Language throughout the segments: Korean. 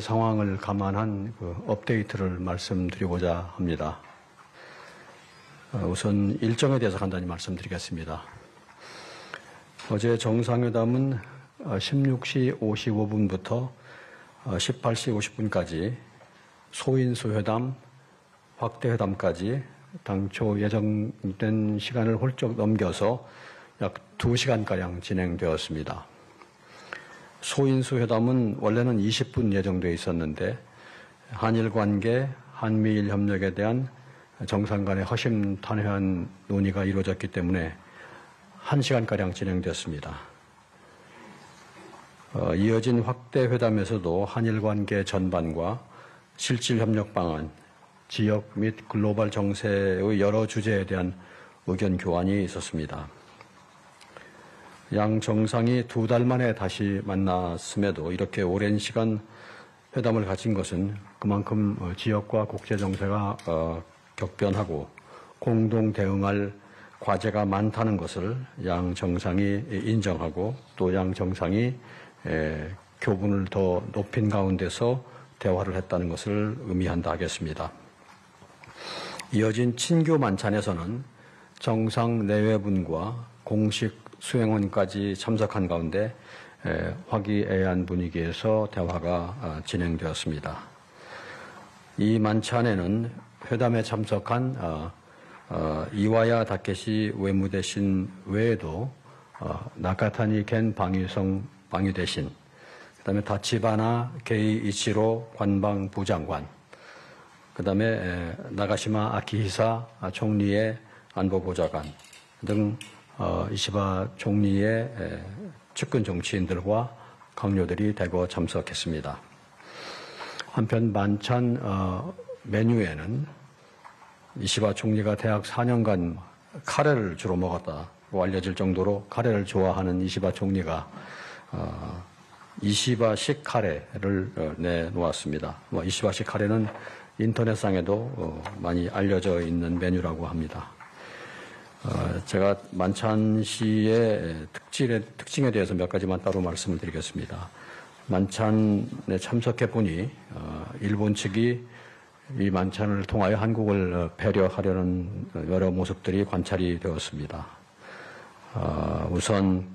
상황을 감안한 업데이트를 말씀드리고자 합니다. 우선 일정에 대해서 간단히 말씀드리겠습니다. 어제 정상회담은 16시 55분부터 18시 50분까지 소인수 회담, 확대 회담까지 당초 예정된 시간을 훌쩍 넘겨서 약 2시간가량 진행되었습니다. 소인수 회담은 원래는 20분 예정되어 있었는데 한일 관계, 한미일 협력에 대한 정상 간의 허심탄회한 논의가 이루어졌기 때문에 1시간가량 진행되었습니다. 이어진 확대 회담에서도 한일 관계 전반과 실질 협력 방안, 지역 및 글로벌 정세의 여러 주제에 대한 의견 교환이 있었습니다. 양 정상이 2달 만에 다시 만났음에도 이렇게 오랜 시간 회담을 가진 것은 그만큼 지역과 국제 정세가 격변하고 공동 대응할 과제가 많다는 것을 양 정상이 인정하고 또 양 정상이 교분을 더 높인 가운데서 대화를 했다는 것을 의미한다 하겠습니다. 이어진 친교 만찬에서는 정상 내외분과 공식 수행원까지 참석한 가운데 화기애애한 분위기에서 대화가 진행되었습니다. 이 만찬에는 회담에 참석한 이와야 다케시 외무대신 외에도 나카타니 겐 방위대신, 그다음에 다치바나 게이 이치로 관방부장관, 그다음에 나가시마 아키히사 총리의 안보보좌관 등 이시바 총리의 측근 정치인들과 강요들이 대거 참석했습니다. 한편 만찬 메뉴에는 이시바 총리가 대학 4년간 카레를 주로 먹었다고 알려질 정도로 카레를 좋아하는 이시바 총리가 이시바식 카레를 내놓았습니다. 이시바식 카레는 인터넷상에도 많이 알려져 있는 메뉴라고 합니다. 제가 만찬 시의 특징에 대해서 몇 가지만 따로 말씀을 드리겠습니다. 만찬에 참석해 보니 일본 측이 이 만찬을 통하여 한국을 배려하려는 여러 모습들이 관찰이 되었습니다. 우선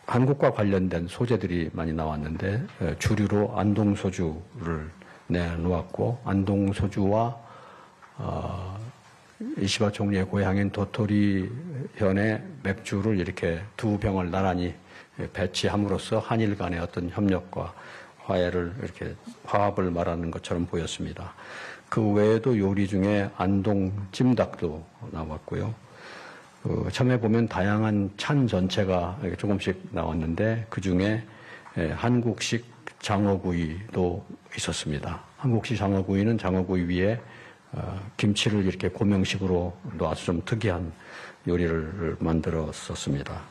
한국과 관련된 소재들이 많이 나왔는데 주류로 안동소주를 내놓았고, 안동소주와 이시바 총리의 고향인 도토리 현의 맥주를 이렇게 두 병을 나란히 배치함으로써 한일 간의 어떤 협력과 화해를 이렇게 화합을 말하는 것처럼 보였습니다. 그 외에도 요리 중에 안동 찜닭도 나왔고요. 처음에 보면 다양한 찬 전체가 조금씩 나왔는데 그 중에 한국식 장어구이도 있었습니다. 한국식 장어구이는 장어구이 위에 김치를 이렇게 고명식으로 아주 좀 특이한 요리를 만들었었습니다.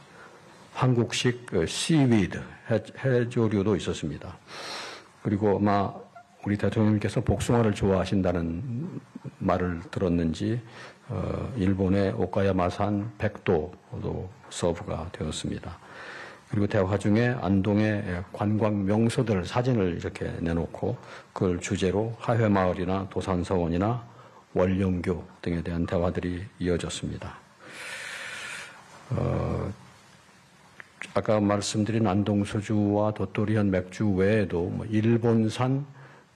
한국식 씨위드, 해조류도 있었습니다. 그리고 아마 우리 대통령님께서 복숭아를 좋아하신다는 말을 들었는지 일본의 오카야마산 백도도 서브가 되었습니다. 그리고 대화 중에 안동의 관광 명소들 사진을 이렇게 내놓고 그걸 주제로 하회마을이나 도산서원이나 월령교 등에 대한 대화들이 이어졌습니다. 아까 말씀드린 안동소주와 도토리현 맥주 외에도 일본산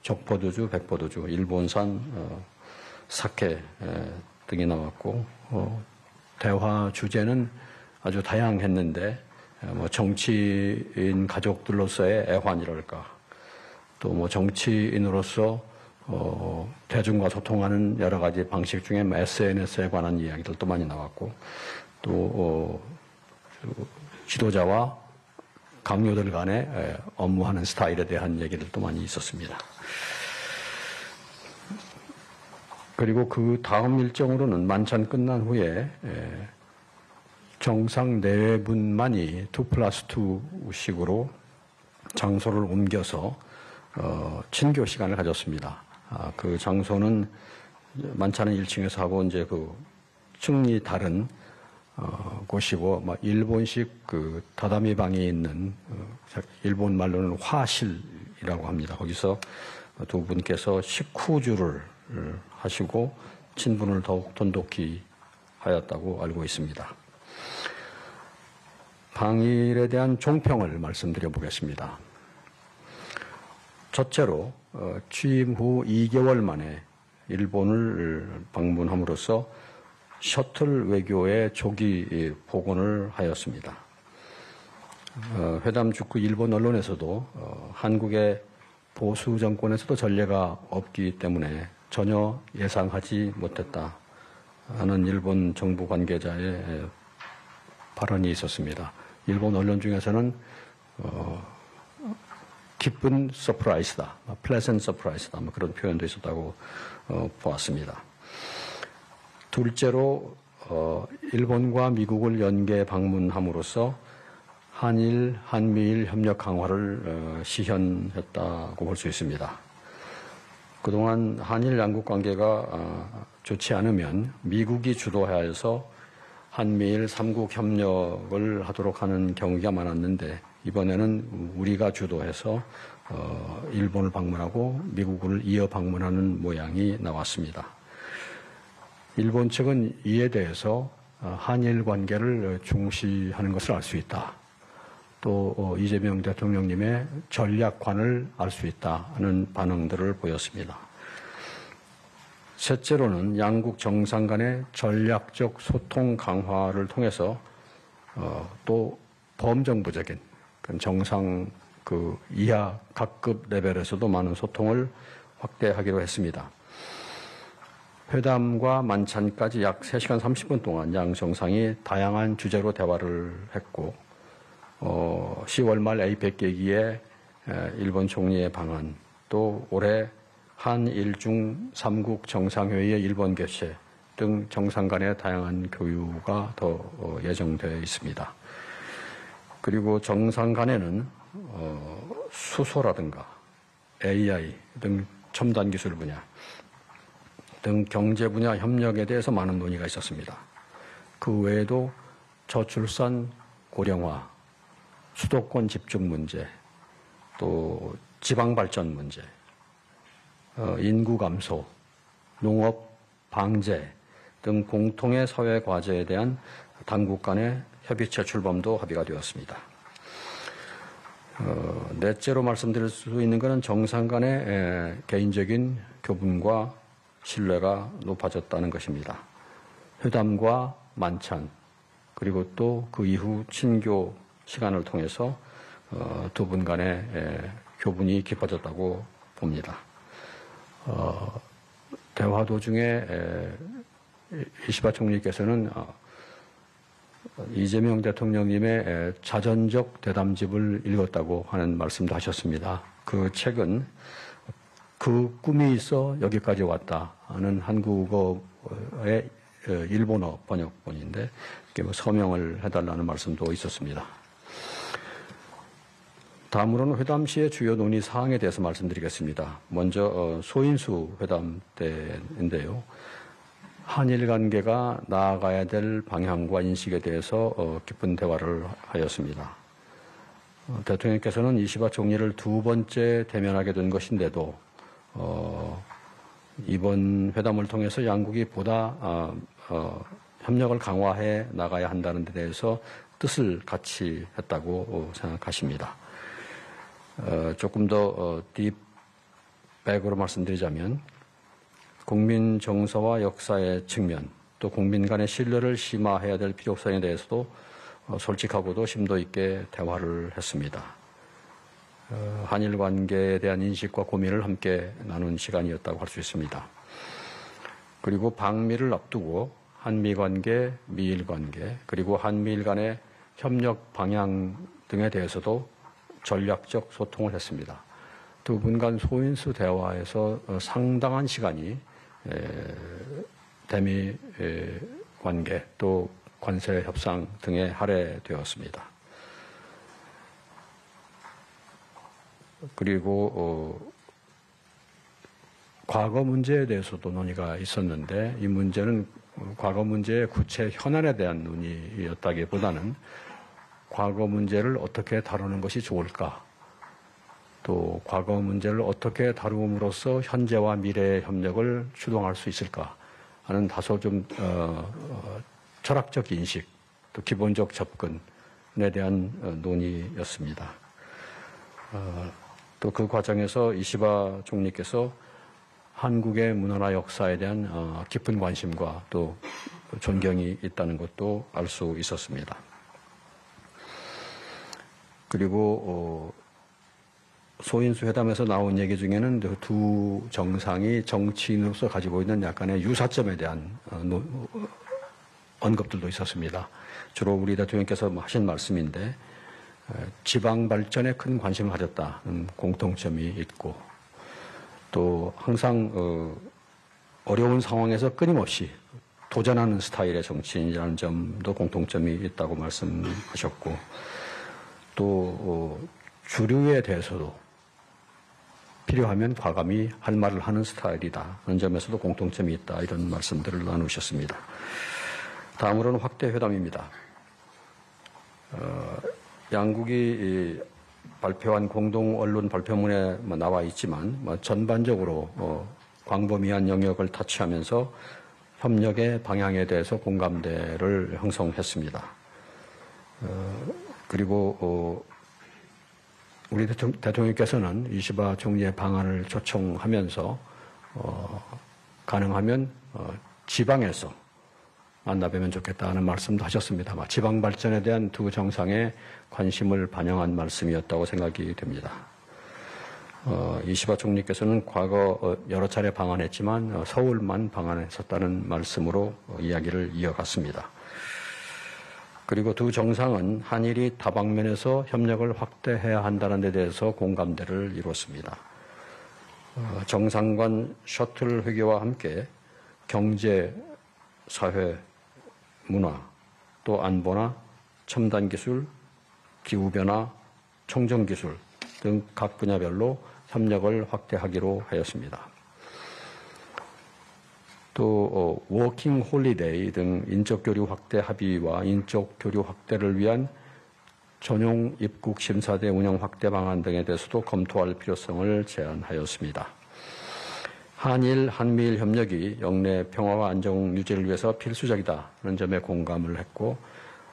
적포도주, 백포도주, 일본산 사케 등이 나왔고, 대화 주제는 아주 다양했는데 정치인 가족들로서의 애환이랄까, 또 정치인으로서 대중과 소통하는 여러 가지 방식 중에 SNS에 관한 이야기들도 많이 나왔고, 또 지도자와 강요들 간의 업무하는 스타일에 대한 얘기들도 많이 있었습니다. 그리고 그 다음 일정으로는 만찬 끝난 후에 정상 내외분만이 2+2식으로 장소를 옮겨서 친교 시간을 가졌습니다. 그 장소는 만찬은 1층에서 하고 이제 그 층이 다른 곳이고 일본식 그 다다미 방이 있는 일본 말로는 화실이라고 합니다. 거기서 두 분께서 식후주를 하시고 친분을 더욱 돈독히 하였다고 알고 있습니다. 방일에 대한 종평을 말씀드려 보겠습니다. 첫째로 취임 후 2개월 만에 일본을 방문함으로써 셔틀 외교의 조기 복원을 하였습니다. 회담 직후 일본 언론에서도 한국의 보수 정권에서도 전례가 없기 때문에 전혀 예상하지 못했다 하는 일본 정부 관계자의 발언이 있었습니다. 일본 언론 중에서는 기쁜 서프라이즈다, 플레센트 서프라이즈다 그런 표현도 있었다고 보았습니다. 둘째로 일본과 미국을 연계 방문함으로써 한일, 한미일 협력 강화를 시현했다고 볼 수 있습니다. 그동안 한일 양국 관계가 좋지 않으면 미국이 주도하여서 한미일 3국 협력을 하도록 하는 경우가 많았는데 이번에는 우리가 주도해서 일본을 방문하고 미국을 이어 방문하는 모양이 나왔습니다. 일본 측은 이에 대해서 한일 관계를 중시하는 것을 알 수 있다. 또 이재명 대통령님의 전략관을 알 수 있다는 반응들을 보였습니다. 셋째로는 양국 정상 간의 전략적 소통 강화를 통해서 또 범정부적인 정상 이하 각급 레벨에서도 많은 소통을 확대하기로 했습니다. 회담과 만찬까지 약 3시간 30분 동안 양 정상이 다양한 주제로 대화를 했고 10월 말 APEC 계기에 일본 총리의 방한, 또 올해 한일중 3국 정상회의의 일본 개최 등 정상 간의 다양한 교류가 더 예정되어 있습니다. 그리고 정상 간에는 수소라든가 AI 등 첨단 기술 분야 등 경제 분야 협력에 대해서 많은 논의가 있었습니다. 그 외에도 저출산 고령화, 수도권 집중 문제, 또 지방 발전 문제, 인구 감소, 농업 방제 등 공통의 사회 과제에 대한 당국 간의 협의체 출범도 합의가 되었습니다. 넷째로 말씀드릴 수 있는 것은 정상 간의 개인적인 교분과 신뢰가 높아졌다는 것입니다. 회담과 만찬, 그리고 또 그 이후 친교 시간을 통해서 두 분 간의 교분이 깊어졌다고 봅니다. 대화 도중에 이시바 총리께서는 이재명 대통령님의 자전적 대담집을 읽었다고 하는 말씀도 하셨습니다. 그 책은 그 꿈이 있어 여기까지 왔다 하는 한국어의 일본어 번역본인데 서명을 해달라는 말씀도 있었습니다. 다음으로는 회담 시의 주요 논의 사항에 대해서 말씀드리겠습니다. 먼저 소인수 회담 때인데요. 한일 관계가 나아가야 될 방향과 인식에 대해서 깊은 대화를 하였습니다. 대통령께서는 이시바 총리를 두 번째 대면하게 된 것인데도 이번 회담을 통해서 양국이 보다 협력을 강화해 나가야 한다는 데 대해서 뜻을 같이 했다고 생각하십니다. 조금 더 딥백으로 말씀드리자면 국민 정서와 역사의 측면, 또 국민 간의 신뢰를 심화해야 될 필요성에 대해서도 솔직하고도 심도 있게 대화를 했습니다. 한일 관계에 대한 인식과 고민을 함께 나눈 시간이었다고 할 수 있습니다. 그리고 방미를 앞두고 한미 관계, 미일 관계, 그리고 한미일 간의 협력 방향 등에 대해서도 전략적 소통을 했습니다. 두 분 간 소인수 대화에서 상당한 시간이 대미 관계 또 관세 협상 등에 할애되었습니다. 그리고 과거 문제에 대해서도 논의가 있었는데 이 문제는 과거 문제의 구체 현안에 대한 논의였다기보다는 과거 문제를 어떻게 다루는 것이 좋을까, 또 과거 문제를 어떻게 다루음으로써 현재와 미래의 협력을 추동할 수 있을까 하는 다소 좀 철학적 인식, 또 기본적 접근에 대한 논의였습니다. 또 그 과정에서 이시바 총리께서 한국의 문화나 역사에 대한 깊은 관심과 또 존경이 있다는 것도 알 수 있었습니다. 그리고 소인수 회담에서 나온 얘기 중에는 두 정상이 정치인으로서 가지고 있는 약간의 유사점에 대한 언급들도 있었습니다. 주로 우리 대통령께서 하신 말씀인데 지방 발전에 큰 관심을 가졌다는 공통점이 있고, 또 항상 어려운 상황에서 끊임없이 도전하는 스타일의 정치인이라는 점도 공통점이 있다고 말씀하셨고, 또 주류에 대해서도 필요하면 과감히 할 말을 하는 스타일이다 하는 점에서도 공통점이 있다, 이런 말씀들을 나누셨습니다. 다음으로는 확대 회담입니다. 양국이 발표한 공동 언론 발표문에 나와 있지만 전반적으로 광범위한 영역을 타치하면서 협력의 방향에 대해서 공감대를 형성했습니다. 그리고 우리 대통령께서는 이시바 총리의 방안을 초청하면서 가능하면 지방에서 만나뵈면 좋겠다는 말씀도 하셨습니다. 지방 발전에 대한 두 정상의 관심을 반영한 말씀이었다고 생각이 됩니다. 이시바 총리께서는 과거 여러 차례 방한했지만 서울만 방한했었다는 말씀으로 이야기를 이어갔습니다. 그리고 두 정상은 한일이 다방면에서 협력을 확대해야 한다는 데 대해서 공감대를 이뤘습니다. 정상 간 셔틀 회계와 함께 경제, 사회, 문화, 또 안보나 첨단 기술, 기후변화, 청정기술 등 각 분야별로 협력을 확대하기로 하였습니다. 또 워킹 홀리데이 등 인적 교류 확대 합의와 인적 교류 확대를 위한 전용 입국 심사대 운영 확대 방안 등에 대해서도 검토할 필요성을 제안하였습니다. 한미일 협력이 영내 평화와 안정 유지를 위해서 필수적이다는 점에 공감을 했고,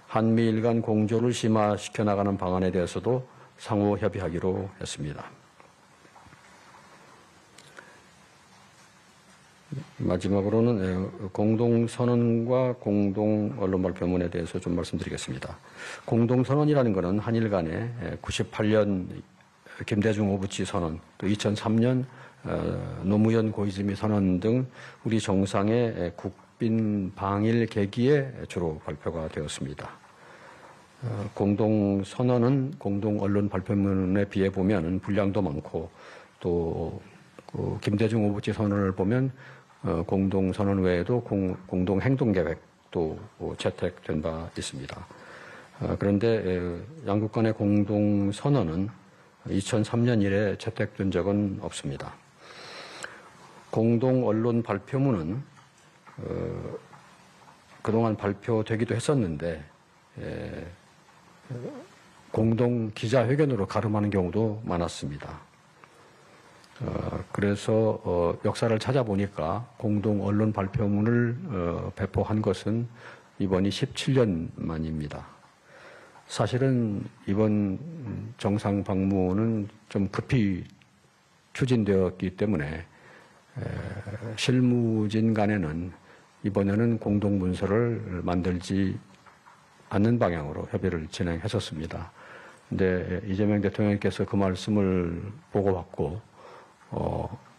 한미일 간 공조를 심화시켜 나가는 방안에 대해서도 상호 협의하기로 했습니다. 마지막으로는 공동선언과 공동언론발표문에 대해서 좀 말씀드리겠습니다. 공동선언이라는 것은 한일 간에 98년 김대중 오부치 선언, 또 2003년 노무현 고이즈미 선언 등 우리 정상의 국빈 방일 계기에 주로 발표가 되었습니다. 공동선언은 공동언론 발표문에 비해 보면 분량도 많고, 또 김대중 오부치 선언을 보면 공동선언 외에도 공동행동계획도 채택된 바 있습니다. 그런데 양국 간의 공동선언은 2003년 이래 채택된 적은 없습니다. 공동언론 발표문은 그동안 발표되기도 했었는데 공동기자회견으로 가름하는 경우도 많았습니다. 그래서 역사를 찾아보니까 공동언론 발표문을 배포한 것은 이번이 17년 만입니다. 사실은 이번 정상 방문은 좀 급히 추진되었기 때문에 실무진 간에는 이번에는 공동문서를 만들지 않는 방향으로 협의를 진행했었습니다. 근데 이재명 대통령께서 그 말씀을 보고받고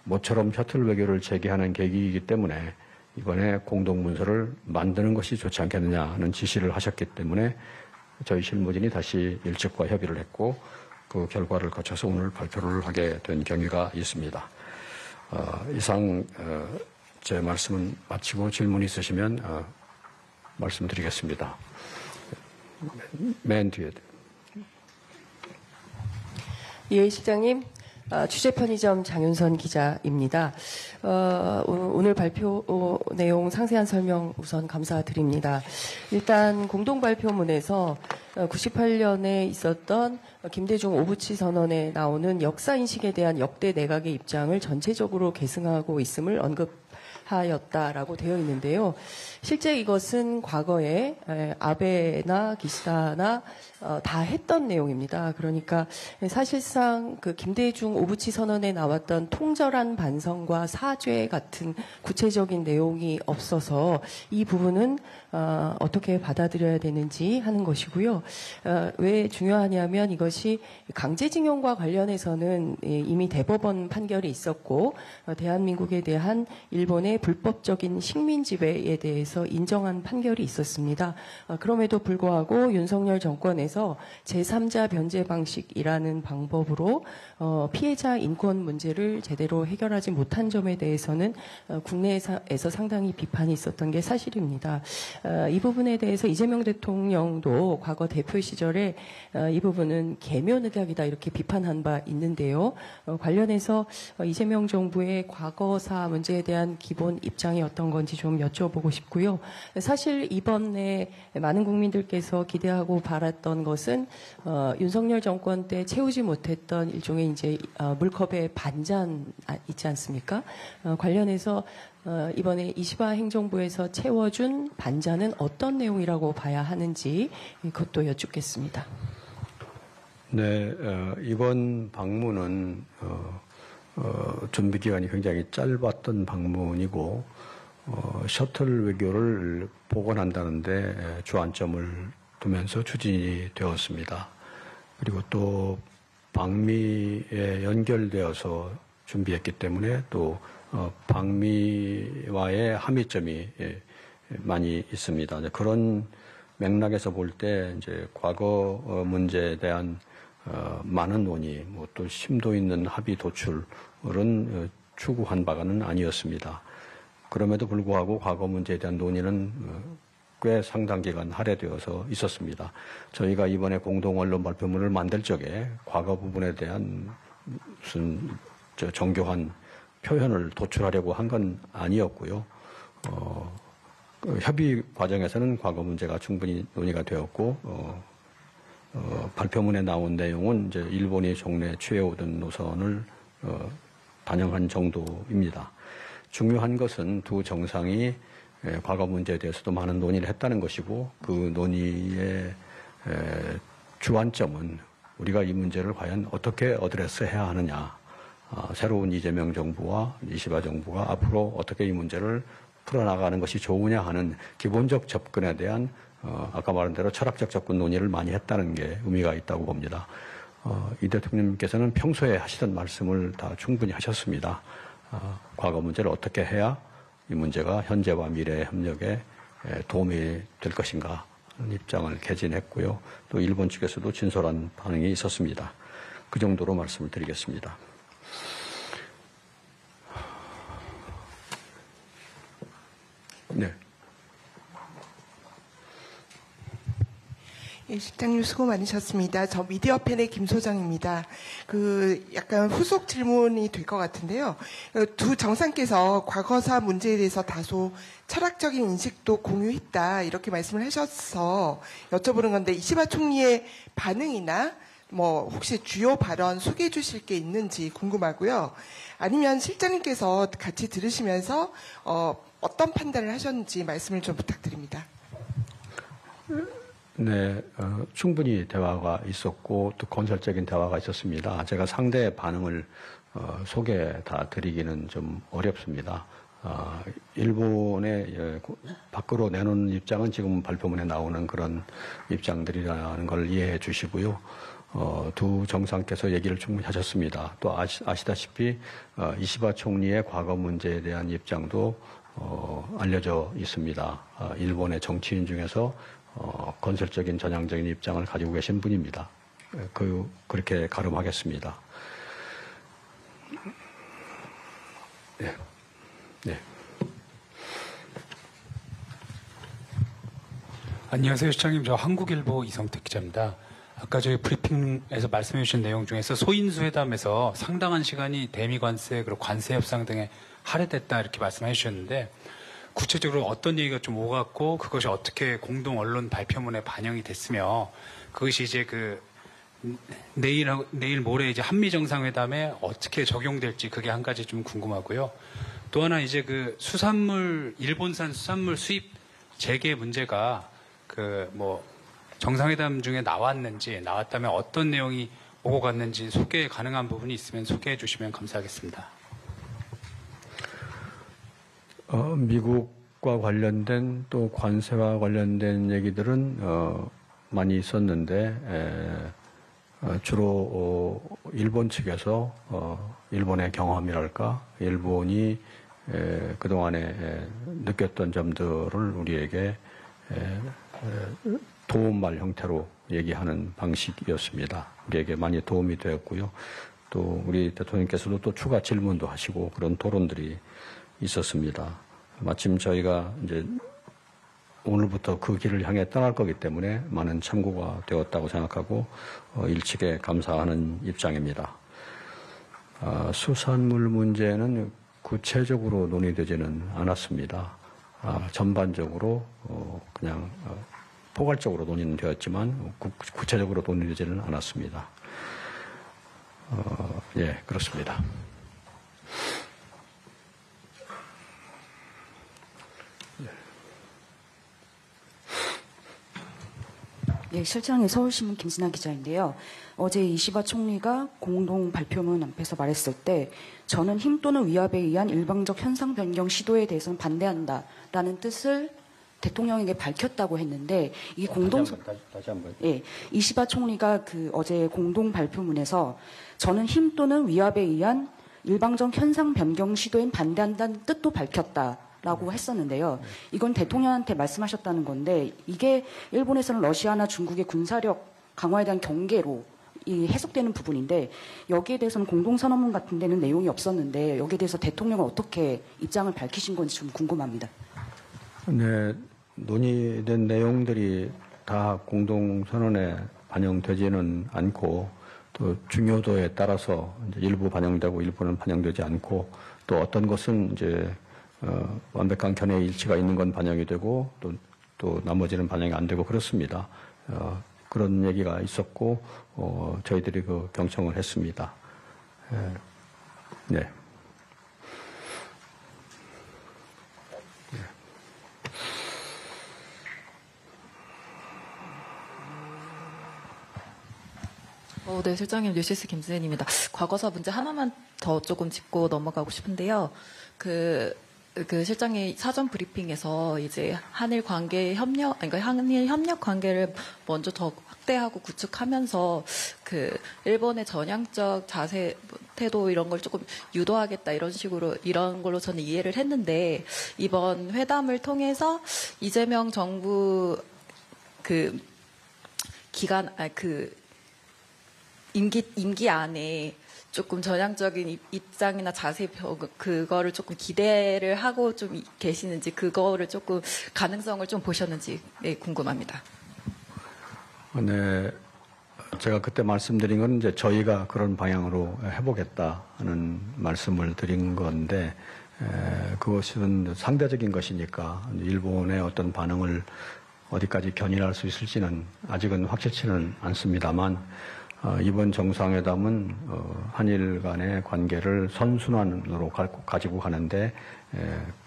모처럼 셔틀 외교를 재개하는 계기이기 때문에 이번에 공동문서를 만드는 것이 좋지 않겠느냐는 지시를 하셨기 때문에 저희 실무진이 다시 일측과 협의를 했고, 그 결과를 거쳐서 오늘 발표를 하게 된 경위가 있습니다. 이상 제 말씀은 마치고 질문 있으시면 말씀드리겠습니다. 맨 뒤에. 예, 시장님. 취재 편의점 장윤선 기자입니다. 오늘 발표 내용 상세한 설명 우선 감사드립니다. 일단 공동 발표문에서 98년에 있었던 김대중 오부치 선언에 나오는 역사인식에 대한 역대 내각의 입장을 전체적으로 계승하고 있음을 언급하였다라고 되어 있는데요. 실제 이것은 과거에 아베나 기시다나 다 했던 내용입니다. 그러니까 사실상 그 김대중 오부치 선언에 나왔던 통절한 반성과 사죄 같은 구체적인 내용이 없어서 이 부분은 어떻게 받아들여야 되는지 하는 것이고요. 왜 중요하냐면 이것이 강제징용과 관련해서는 이미 대법원 판결이 있었고 대한민국에 대한 일본의 불법적인 식민지배에 대해서 인정한 판결이 있었습니다. 그럼에도 불구하고 윤석열 정권에서 제3자 변제 방식이라는 방법으로 피해자 인권 문제를 제대로 해결하지 못한 점에 대해서는 국내에서 상당히 비판이 있었던 게 사실입니다. 이 부분에 대해서 이재명 대통령도 과거 대표 시절에 이 부분은 계면의학이다 이렇게 비판한 바 있는데요. 관련해서 이재명 정부의 과거사 문제에 대한 기본 입장이 어떤 건지 좀 여쭤보고 싶고요. 사실 이번에 많은 국민들께서 기대하고 바랐던 것은 윤석열 정권 때 채우지 못했던 일종의 이제 물컵의 반잔 있지 않습니까? 관련해서 이번에 이시바 행정부에서 채워준 반잔은 어떤 내용이라고 봐야 하는지 그것도 여쭙겠습니다. 네, 이번 방문은 준비 기간이 굉장히 짧았던 방문이고 셔틀 외교를 복원한다는데 주안점을 두면서 추진이 되었습니다. 그리고 또 방미에 연결되어서 준비했기 때문에 또 방미와의 함의점이 많이 있습니다. 그런 맥락에서 볼 때 이제 과거 문제에 대한 많은 논의, 또 심도 있는 합의 도출은 추구한 바가는 아니었습니다. 그럼에도 불구하고 과거 문제에 대한 논의는 꽤 상당 기간 할애되어서 있었습니다. 저희가 이번에 공동 언론 발표문을 만들 적에 과거 부분에 대한 무슨 정교한 표현을 도출하려고 한 건 아니었고요. 협의 과정에서는 과거 문제가 충분히 논의가 되었고 발표문에 나온 내용은 이제 일본이 종래 취해오던 노선을 반영한 정도입니다. 중요한 것은 두 정상이 과거 문제에 대해서도 많은 논의를 했다는 것이고 그 논의의 주안점은 우리가 이 문제를 과연 어떻게 어드레스해야 하느냐, 새로운 이재명 정부와 이시바 정부가 앞으로 어떻게 이 문제를 풀어나가는 것이 좋으냐 하는 기본적 접근에 대한 아까 말한 대로 철학적 접근 논의를 많이 했다는 게 의미가 있다고 봅니다. 이 대통령님께서는 평소에 하시던 말씀을 다 충분히 하셨습니다. 과거 문제를 어떻게 해야 이 문제가 현재와 미래의 협력에 도움이 될 것인가 하는 입장을 개진했고요. 또 일본 측에서도 진솔한 반응이 있었습니다. 그 정도로 말씀을 드리겠습니다. 네. 예, 실장님 수고 많으셨습니다. 저 미디어팬의 김 소장입니다. 약간 후속 질문이 될 것 같은데요. 두 정상께서 과거사 문제에 대해서 다소 철학적인 인식도 공유했다 이렇게 말씀을 하셔서 여쭤보는 건데 이시바 총리의 반응이나 혹시 주요 발언 소개해 주실 게 있는지 궁금하고요. 아니면 실장님께서 같이 들으시면서 어떤 판단을 하셨는지 말씀을 좀 부탁드립니다. 네, 충분히 대화가 있었고 또 건설적인 대화가 있었습니다. 제가 상대의 반응을 소개 다 드리기는 좀 어렵습니다. 일본의 밖으로 내놓은 입장은 지금 발표문에 나오는 그런 입장들이라는 걸 이해해 주시고요. 두 정상께서 얘기를 충분히 하셨습니다. 또 아시다시피 이시바 총리의 과거 문제에 대한 입장도 알려져 있습니다. 일본의 정치인 중에서 건설적인 전향적인 입장을 가지고 계신 분입니다. 그렇게 가름하겠습니다. 네. 네. 안녕하세요, 시장님. 저 한국일보 이성택 기자입니다. 아까 저희 브리핑에서 말씀해 주신 내용 중에서 소인수 회담에서 상당한 시간이 대미 관세 그리고 관세 협상 등에 할애됐다 이렇게 말씀해 주셨는데 구체적으로 어떤 얘기가 좀 오갔고 그것이 어떻게 공동 언론 발표문에 반영이 됐으며 그것이 이제 그 내일 모레 이제 한미 정상회담에 어떻게 적용될지 그게 한 가지 좀 궁금하고요. 또 하나 이제 그 일본산 수산물 수입 재개 문제가 그 뭐 정상회담 중에 나왔다면 어떤 내용이 오고 갔는지 소개 가능한 부분이 있으면 소개해 주시면 감사하겠습니다. 미국과 관련된 또 관세와 관련된 얘기들은 많이 있었는데 주로 일본 측에서 일본의 경험이랄까 일본이 그동안에 느꼈던 점들을 우리에게 도움말 형태로 얘기하는 방식이었습니다. 우리에게 많이 도움이 되었고요. 또 우리 대통령께서도 또 추가 질문도 하시고 그런 토론들이 있었습니다. 마침 저희가 이제 오늘부터 그 길을 향해 떠날 거기 때문에 많은 참고가 되었다고 생각하고 일측에 감사하는 입장입니다. 수산물 문제는 구체적으로 논의되지는 않았습니다. 전반적으로 그냥 포괄적으로 논의는 되었지만 구체적으로 논의되지는 않았습니다. 예, 그렇습니다. 네, 실장의 서울신문 김진아 기자인데요. 어제 이시바 총리가 공동 발표문 앞에서 말했을 때 저는 힘 또는 위압에 의한 일방적 현상 변경 시도에 대해서는 반대한다라는 뜻을 대통령에게 밝혔다고 했는데 이 다시 한번. 예, 이시바 총리가 그 어제 공동 발표문에서 저는 힘 또는 위압에 의한 일방적 현상 변경 시도엔 반대한다는 뜻도 밝혔다라고 했었는데요. 이건 대통령한테 말씀하셨다는 건데 이게 일본에서는 러시아나 중국의 군사력 강화에 대한 경계로 이 해석되는 부분인데 여기에 대해서는 공동선언문 같은 데는 내용이 없었는데 여기에 대해서 대통령은 어떻게 입장을 밝히신 건지 좀 궁금합니다. 네, 논의된 내용들이 다 공동선언에 반영되지는 않고 또 중요도에 따라서 이제 일부 반영되고 일부는 반영되지 않고 또 어떤 것은 이제 완벽한 견해 일치가 있는 건 반영이 되고 또 나머지는 반영이 안 되고 그렇습니다. 그런 얘기가 있었고 저희들이 그 경청을 했습니다. 네. 네, 실장님, 뉴시스 김수현입니다. 과거사 문제 하나만 더 조금 짚고 넘어가고 싶은데요. 그 실장이 사전 브리핑에서 이제 한일 협력 관계를 먼저 더 확대하고 구축하면서 그 일본의 전향적 자세, 태도 이런 걸 조금 유도하겠다 이런 걸로 저는 이해를 했는데 이번 회담을 통해서 이재명 정부 임기 안에 조금 전향적인 입장이나 자세 그거를 조금 기대를 하고 좀 계시는지 그거를 조금 가능성을 좀 보셨는지 궁금합니다. 네, 제가 그때 말씀드린 건 이제 저희가 그런 방향으로 해보겠다는 말씀을 드린 건데 그것은 상대적인 것이니까 일본의 어떤 반응을 어디까지 견인할 수 있을지는 아직은 확실치는 않습니다만 이번 정상회담은 한일 간의 관계를 선순환으로 가지고 가는데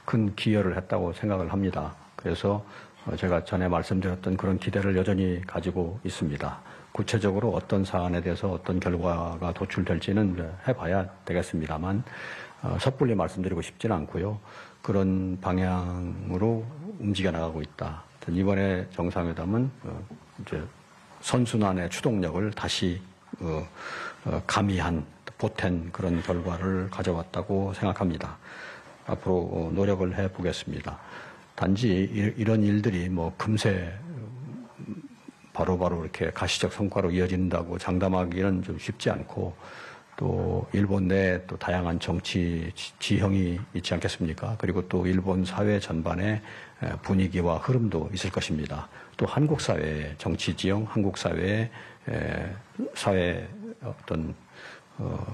큰 기여를 했다고 생각을 합니다. 그래서 제가 전에 말씀드렸던 그런 기대를 여전히 가지고 있습니다. 구체적으로 어떤 사안에 대해서 어떤 결과가 도출될지는 해봐야 되겠습니다만 섣불리 말씀드리고 싶지는 않고요. 그런 방향으로 움직여 나가고 있다. 이번에 정상회담은 이제 선순환의 추동력을 다시 가미한 보탠 그런 결과를 가져왔다고 생각합니다. 앞으로 노력을 해보겠습니다. 단지 이런 일들이 뭐 금세 바로바로 이렇게 가시적 성과로 이어진다고 장담하기는 좀 쉽지 않고 또 일본 내에 또 다양한 정치 지형이 있지 않겠습니까? 그리고 또 일본 사회 전반의 분위기와 흐름도 있을 것입니다. 또 한국 사회의 정치 지형, 한국 사회의 사회 어떤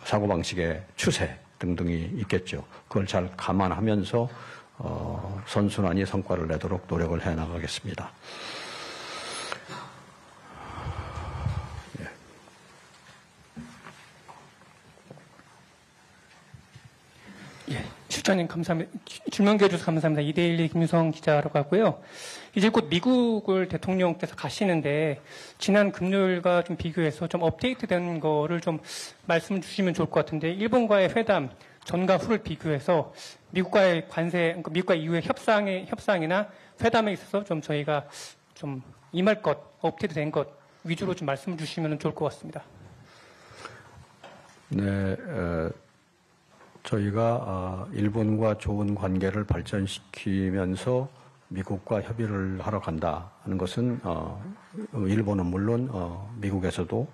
사고방식의 추세 등등이 있겠죠. 그걸 잘 감안하면서 선순환이 성과를 내도록 노력을 해나가겠습니다. 예, 실장님 감사합니다. 질문해 주셔서 감사합니다. 이데일리 김유성 기자라고 하고요. 이제 곧 미국을 대통령께서 가시는데 지난 금요일과 좀 비교해서 좀 업데이트된 거를 좀 말씀 주시면 좋을 것 같은데 일본과의 회담 전과 후를 비교해서 미국과의 관세, 그러니까 미국과 이후의 협상이나 회담에 있어서 좀 저희가 좀 임할 것, 업데이트된 것 위주로 좀 말씀 주시면 좋을 것 같습니다. 네, 저희가 일본과 좋은 관계를 발전시키면서 미국과 협의를 하러 간다 하는 것은 일본은 물론 미국에서도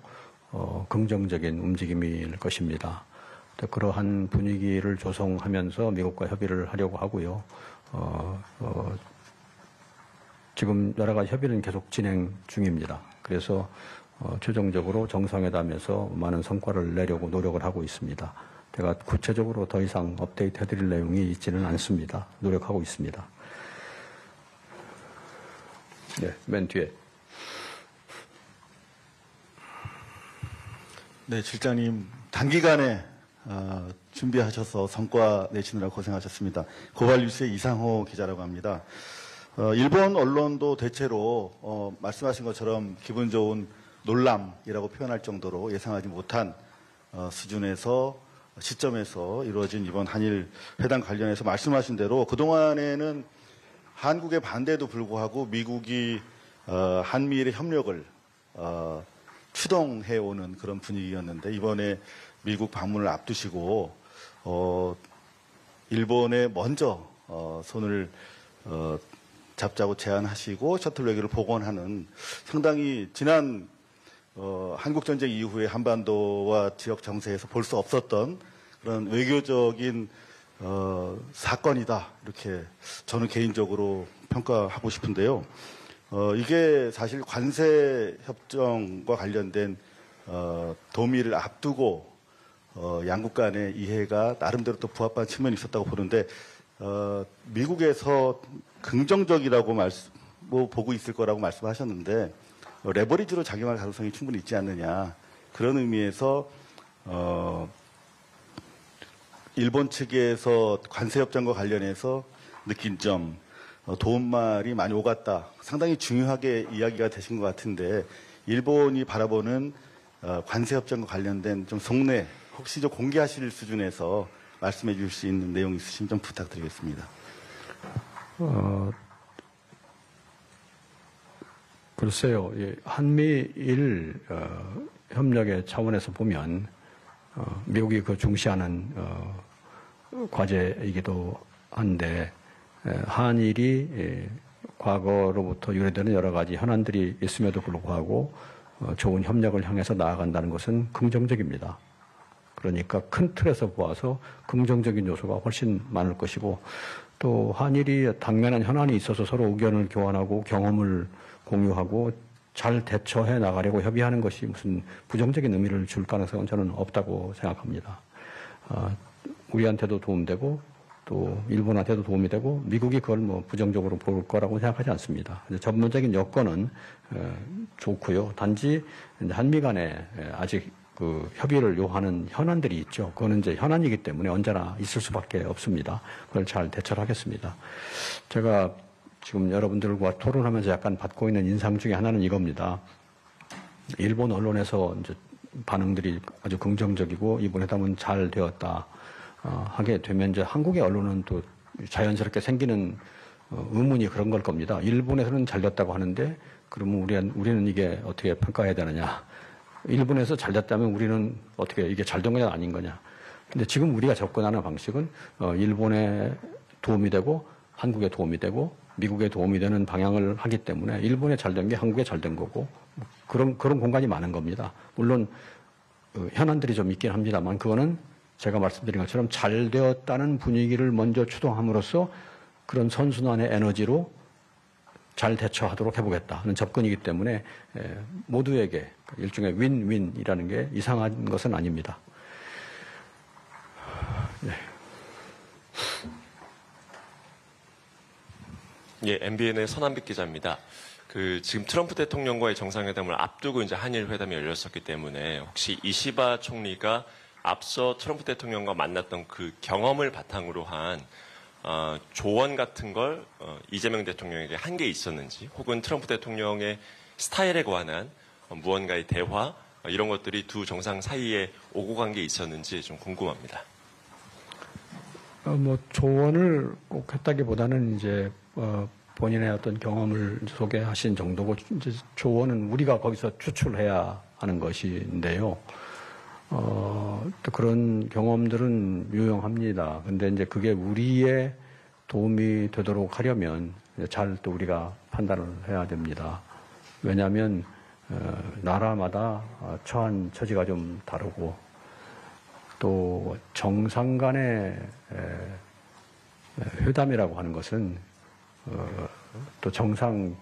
긍정적인 움직임일 것입니다. 그러한 분위기를 조성하면서 미국과 협의를 하려고 하고요. 지금 여러 가지 협의는 계속 진행 중입니다. 그래서 최종적으로 정상회담에서 많은 성과를 내려고 노력을 하고 있습니다. 제가 구체적으로 더 이상 업데이트 해드릴 내용이 있지는 않습니다. 노력하고 있습니다. 네, 맨 뒤에. 네, 실장님 단기간에 준비하셔서 성과 내시느라 고생하셨습니다. 고발뉴스의 이상호 기자라고 합니다. 일본 언론도 대체로 말씀하신 것처럼 기분 좋은 놀람이라고 표현할 정도로 예상하지 못한 수준에서 시점에서 이루어진 이번 한일 회담 관련해서 말씀하신 대로 그동안에는 한국의 반대에도 불구하고 미국이 한미일의 협력을 추동해오는 그런 분위기였는데 이번에 미국 방문을 앞두시고 일본에 먼저 손을 잡자고 제안하시고 셔틀 외교를 복원하는 상당히 지난 한국전쟁 이후에 한반도와 지역 정세에서 볼 수 없었던 그런 외교적인 사건이다 이렇게 저는 개인적으로 평가하고 싶은데요. 이게 사실 관세 협정과 관련된 도미를 앞두고 양국 간의 이해가 나름대로 또 부합한 측면이 있었다고 보는데 미국에서 긍정적이라고 보고 있을 거라고 말씀하셨는데 레버리지로 작용할 가능성이 충분히 있지 않느냐 그런 의미에서 일본 측에서 관세협정과 관련해서 느낀 점 도움말이 많이 오갔다 상당히 중요하게 이야기가 되신 것 같은데 일본이 바라보는 관세협정과 관련된 좀 속내 혹시 좀 공개하실 수준에서 말씀해 주실 수 있는 내용 있으시면 좀 부탁드리겠습니다. 글쎄요, 한미일 협력의 차원에서 보면 미국이 그 중시하는 과제이기도 한데 한일이 과거로부터 유래되는 여러 가지 현안들이 있음에도 불구하고 좋은 협력을 향해서 나아간다는 것은 긍정적입니다. 그러니까 큰 틀에서 보아서 긍정적인 요소가 훨씬 많을 것이고 또 한일이 당면한 현안이 있어서 서로 의견을 교환하고 경험을 공유하고 잘 대처해 나가려고 협의하는 것이 무슨 부정적인 의미를 줄 가능성은 저는 없다고 생각합니다. 우리한테도 도움되고 또 일본한테도 도움이 되고 미국이 그걸 뭐 부정적으로 볼 거라고 생각하지 않습니다. 전문적인 여건은 좋고요. 단지 한미 간에 아직 그 협의를 요하는 현안들이 있죠. 그거는 이제 현안이기 때문에 언제나 있을 수밖에 없습니다. 그걸 잘 대처를 하겠습니다. 제가 지금 여러분들과 토론하면서 약간 받고 있는 인상 중에 하나는 이겁니다. 일본 언론에서 이제 반응들이 아주 긍정적이고 이번 회담은 잘 되었다 하게 되면 이제 한국의 언론은 또 자연스럽게 생기는 의문이 그런 걸 겁니다. 일본에서는 잘 됐다고 하는데 그러면 우리는 이게 어떻게 평가해야 되느냐? 일본에서 잘 됐다면 우리는 어떻게 이게 잘 된 거냐 아닌 거냐? 근데 지금 우리가 접근하는 방식은 일본에 도움이 되고 한국에 도움이 되고 미국에 도움이 되는 방향을 하기 때문에 일본에 잘 된 게 한국에 잘 된 거고 그런 공간이 많은 겁니다. 물론 현안들이 좀 있긴 합니다만 그거는 제가 말씀드린 것처럼 잘 되었다는 분위기를 먼저 추동함으로써 그런 선순환의 에너지로 잘 대처하도록 해보겠다 하는 접근이기 때문에 모두에게 일종의 윈윈이라는 게 이상한 것은 아닙니다. 네. 예, MBN의 선한빛 기자입니다. 지금 트럼프 대통령과의 정상회담을 앞두고 이제 한일 회담이 열렸었기 때문에 혹시 이시바 총리가 앞서 트럼프 대통령과 만났던 그 경험을 바탕으로 한 조언 같은 걸 이재명 대통령에게 한 게 있었는지, 혹은 트럼프 대통령의 스타일에 관한 무언가의 대화 이런 것들이 두 정상 사이에 오고 간 게 있었는지 좀 궁금합니다. 뭐 조언을 꼭 했다기보다는 이제 본인의 어떤 경험을 소개하신 정도고, 이제 조언은 우리가 거기서 추출해야 하는 것인데요. 또 그런 경험들은 유용합니다. 근데 이제 그게 우리의 도움이 되도록 하려면 잘 또 우리가 판단을 해야 됩니다. 왜냐하면 나라마다 처한 처지가 좀 다르고, 또 정상 간의 회담이라고 하는 것은 또 정상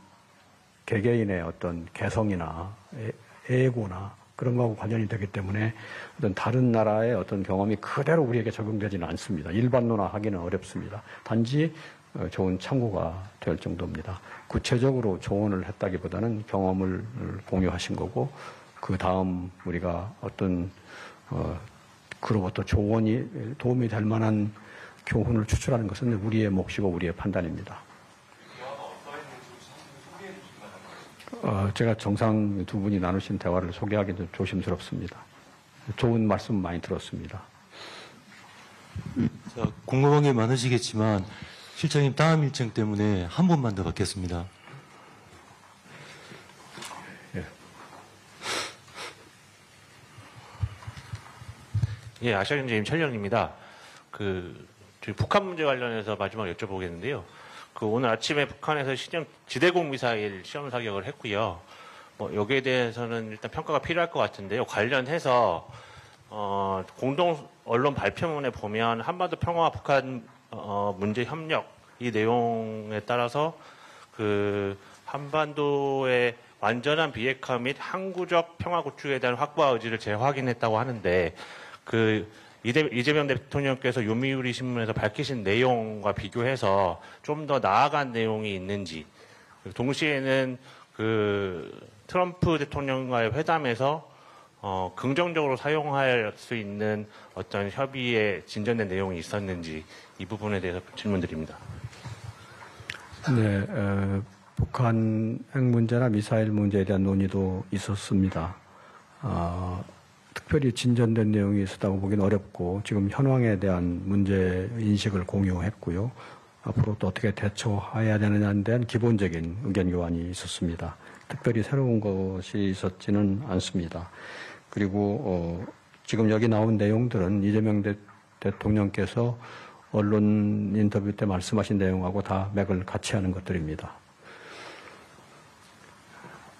개개인의 어떤 개성이나 애고나 그런 거하고 관련이 되기 때문에 어떤 다른 나라의 어떤 경험이 그대로 우리에게 적용되지는 않습니다. 일반론화하기는 어렵습니다. 단지 좋은 참고가 될 정도입니다. 구체적으로 조언을 했다기보다는 경험을 공유하신 거고, 그 다음 우리가 어떤 그로부터 조언이 도움이 될 만한 교훈을 추출하는 것은 우리의 몫이고 우리의 판단입니다. 제가 정상 두 분이 나누신 대화를 소개하기도 조심스럽습니다. 좋은 말씀 많이 들었습니다. 자, 궁금한 게 많으시겠지만 실장님 다음 일정 때문에 한 번만 더 받겠습니다. 예, 아시아경제님 최령입니다. 저희 북한 문제 관련해서 마지막으로 여쭤보겠는데요. 오늘 아침에 북한에서 지대공 미사일 시험 사격을 했고요. 여기에 대해서는 일단 평가가 필요할 것 같은데요. 관련해서 공동 언론 발표문에 보면 한반도 평화와 북한 문제 협력 이 내용에 따라서 한반도의 완전한 비핵화 및 항구적 평화 구축에 대한 확고한 의지를 재확인했다고 하는데, 이재명 대통령께서 요미우리 신문에서 밝히신 내용과 비교해서 좀 더 나아간 내용이 있는지, 동시에는 트럼프 대통령과의 회담에서 긍정적으로 사용할 수 있는 어떤 협의에 진전된 내용이 있었는지, 이 부분에 대해서 질문드립니다. 네, 북한 핵 문제나 미사일 문제에 대한 논의도 있었습니다. 특별히 진전된 내용이 있었다고 보기는 어렵고, 지금 현황에 대한 문제 인식을 공유했고요. 앞으로 또 어떻게 대처해야 되느냐에 대한 기본적인 의견 교환이 있었습니다. 특별히 새로운 것이 있었지는 않습니다. 그리고 지금 여기 나온 내용들은 이재명 대통령께서 언론 인터뷰 때 말씀하신 내용하고 다 맥을 같이 하는 것들입니다.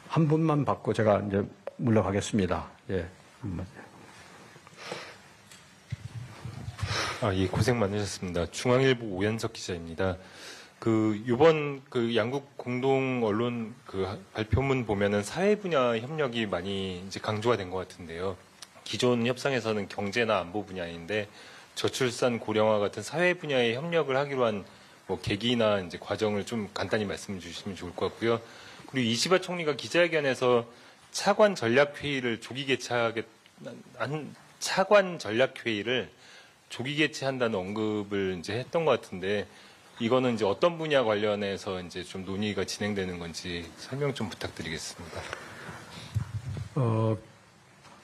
한 분만 받고 제가 이제 물러가겠습니다. 예. 예, 고생 많으셨습니다. 중앙일보 오현석 기자입니다. 이번 양국 공동 언론 발표문 보면은 사회 분야 협력이 많이 이제 강조가 된 것 같은데요. 기존 협상에서는 경제나 안보 분야인데 저출산 고령화 같은 사회 분야의 협력을 하기로 한 계기나 이제 과정을 좀 간단히 말씀해 주시면 좋을 것 같고요. 그리고 이시바 총리가 기자회견에서 차관 전략회의를 조기 개최한다는 언급을 이제 했던 것 같은데, 이거는 이제 어떤 분야 관련해서 이제 좀 논의가 진행되는 건지 설명 좀 부탁드리겠습니다.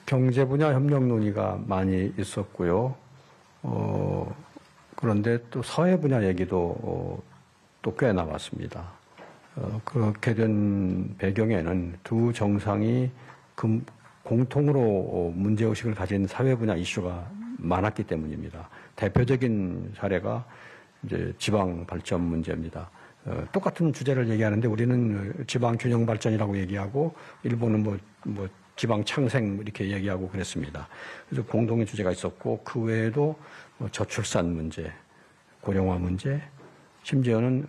경제 분야 협력 논의가 많이 있었고요. 그런데 또 사회 분야 얘기도 또 꽤 나왔습니다. 그렇게 된 배경에는 두 정상이 공통으로 문제의식을 가진 사회 분야 이슈가 많았기 때문입니다. 대표적인 사례가 이제 지방 발전 문제입니다. 똑같은 주제를 얘기하는데 우리는 지방 균형 발전이라고 얘기하고, 일본은 뭐 지방 창생 이렇게 얘기하고 그랬습니다. 그래서 공동의 주제가 있었고, 그 외에도 저출산 문제, 고령화 문제, 심지어는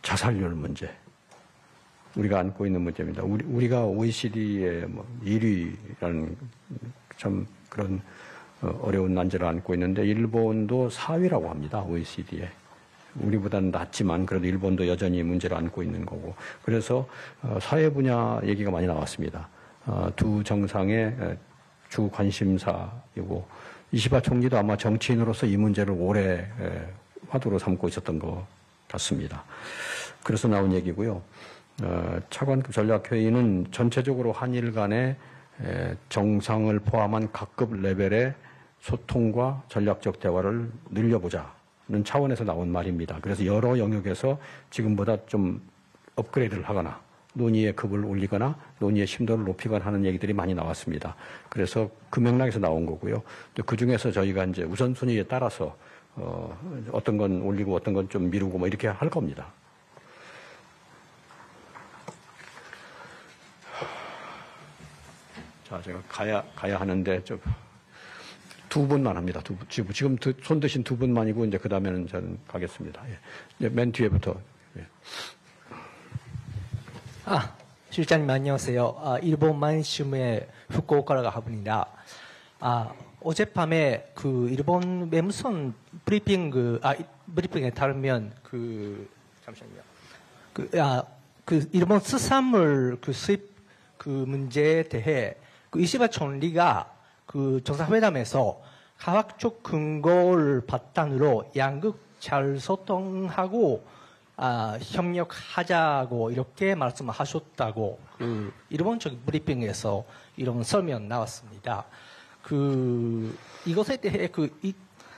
자살률 문제. 우리가 안고 있는 문제입니다. 우리가 OECD의 1위라는 참 그런 어려운 난제를 안고 있는데 일본도 4위라고 합니다. OECD에. 우리보다는 낫지만 그래도 일본도 여전히 문제를 안고 있는 거고. 그래서 사회 분야 얘기가 많이 나왔습니다. 두 정상의 주 관심사이고 이시바 총리도 아마 정치인으로서 이 문제를 오래 화두로 삼고 있었던 것 같습니다. 그래서 나온 얘기고요. 차관급 전략회의는 전체적으로 한일 간의 정상을 포함한 각급 레벨의 소통과 전략적 대화를 늘려보자는 차원에서 나온 말입니다. 그래서 여러 영역에서 지금보다 좀 업그레이드를 하거나 논의의 급을 올리거나 논의의 심도를 높이거나 하는 얘기들이 많이 나왔습니다. 그래서 그 맥락에서 나온 거고요. 또 그 중에서 저희가 이제 우선순위에 따라서 어떤 건 올리고 어떤 건 좀 미루고 뭐 이렇게 할 겁니다. 자, 제가 가야 하는데 두 분만 합니다. 지금 손 드신 두 분만이고 이제 그 다음에는 저는 가겠습니다. 예. 맨 뒤에부터. 예. 실장님 안녕하세요. 일본 만심의 후쿠오카라고 합니다. 어젯밤에 그 일본 외무성 브리핑에 따르면 잠시만요. 일본 수산물 수입 문제에 대해 이시바 총리가 정상회담에서 과학적 근거를 바탕으로 양국 잘 소통하고 협력하자고 이렇게 말씀하셨다고 일본적 브리핑에서 이런 설명 나왔습니다. 이것에 대해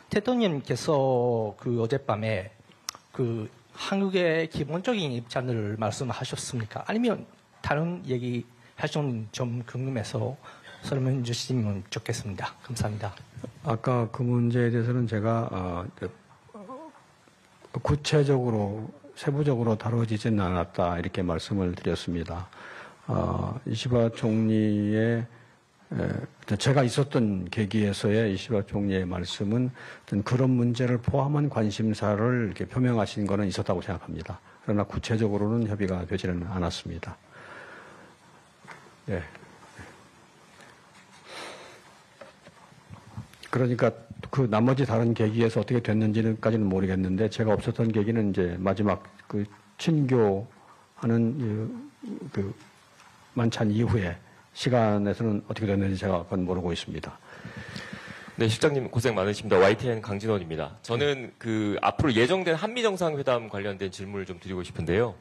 대통령께서 어젯밤에 한국의 기본적인 입장을 말씀하셨습니까? 아니면 다른 얘기 하시는 좀 궁금해서 설명해 주시면 좋겠습니다. 감사합니다. 아까 그 문제에 대해서는 제가 구체적으로 세부적으로 다뤄지지는 않았다 이렇게 말씀을 드렸습니다. 이시바 총리의 제가 있었던 계기에서의 이시바 총리의 말씀은 어떤 그런 문제를 포함한 관심사를 이렇게 표명하신 거는 있었다고 생각합니다. 그러나 구체적으로는 협의가 되지는 않았습니다. 예. 그러니까 그 나머지 다른 계기에서 어떻게 됐는지는까지는 모르겠는데 제가 없었던 계기는 이제 마지막 친교하는 만찬 이후에 시간에서는 어떻게 됐는지 제가 그건 모르고 있습니다. 네, 실장님 고생 많으십니다. YTN 강진원입니다. 저는 앞으로 예정된 한미 정상회담 관련된 질문을 좀 드리고 싶은데요.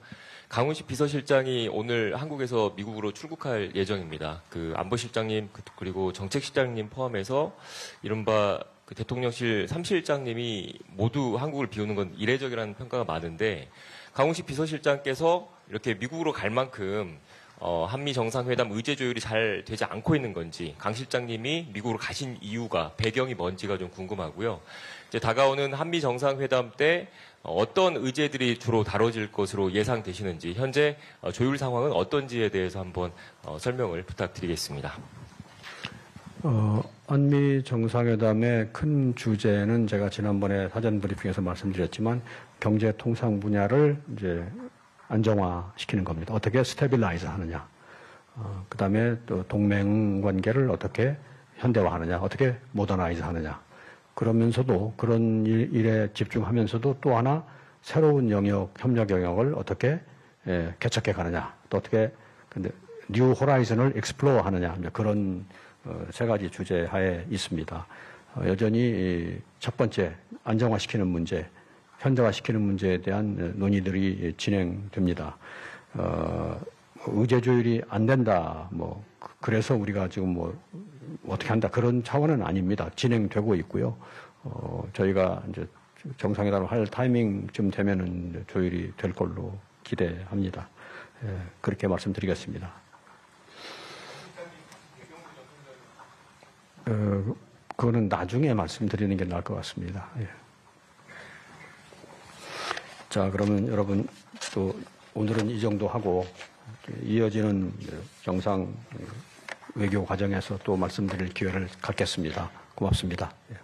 강훈식 비서실장이 오늘 한국에서 미국으로 출국할 예정입니다. 안보실장님 그리고 정책실장님 포함해서 이른바 대통령실 3실장님이 모두 한국을 비우는 건 이례적이라는 평가가 많은데 강훈식 비서실장께서 이렇게 미국으로 갈 만큼 한미 정상회담 의제 조율이 잘 되지 않고 있는 건지 강 실장님이 미국으로 가신 이유가 배경이 뭔지가 좀 궁금하고요. 이제 다가오는 한미 정상회담 때 어떤 의제들이 주로 다뤄질 것으로 예상되시는지 현재 조율 상황은 어떤지에 대해서 한번 설명을 부탁드리겠습니다. 한미 정상회담의 큰 주제는 제가 지난번에 사전 브리핑에서 말씀드렸지만 경제 통상 분야를 이제 안정화시키는 겁니다. 어떻게 스테빌라이즈 하느냐. 그 다음에 또 동맹 관계를 어떻게 현대화하느냐. 어떻게 모더나이즈 하느냐. 그러면서도 그런 일에 집중하면서도 또 하나 새로운 영역, 협력 영역을 어떻게 개척해 가느냐. 또 어떻게 뉴 호라이즌을 익스플로어 하느냐. 그런 세 가지 주제 하에 있습니다. 여전히 첫 번째 안정화시키는 문제, 현대화시키는 문제에 대한 논의들이 진행됩니다. 의제 조율이 안 된다. 그래서 우리가 지금 어떻게 한다. 그런 차원은 아닙니다. 진행되고 있고요. 저희가 이제 정상회담을 할 타이밍쯤 되면은 조율이 될 걸로 기대합니다. 그렇게 말씀드리겠습니다. 그거는 나중에 말씀드리는 게 나을 것 같습니다. 예. 자, 그러면 여러분 또 오늘은 이 정도 하고 이어지는 정상 외교 과정에서 또 말씀드릴 기회를 갖겠습니다. 고맙습니다. 예.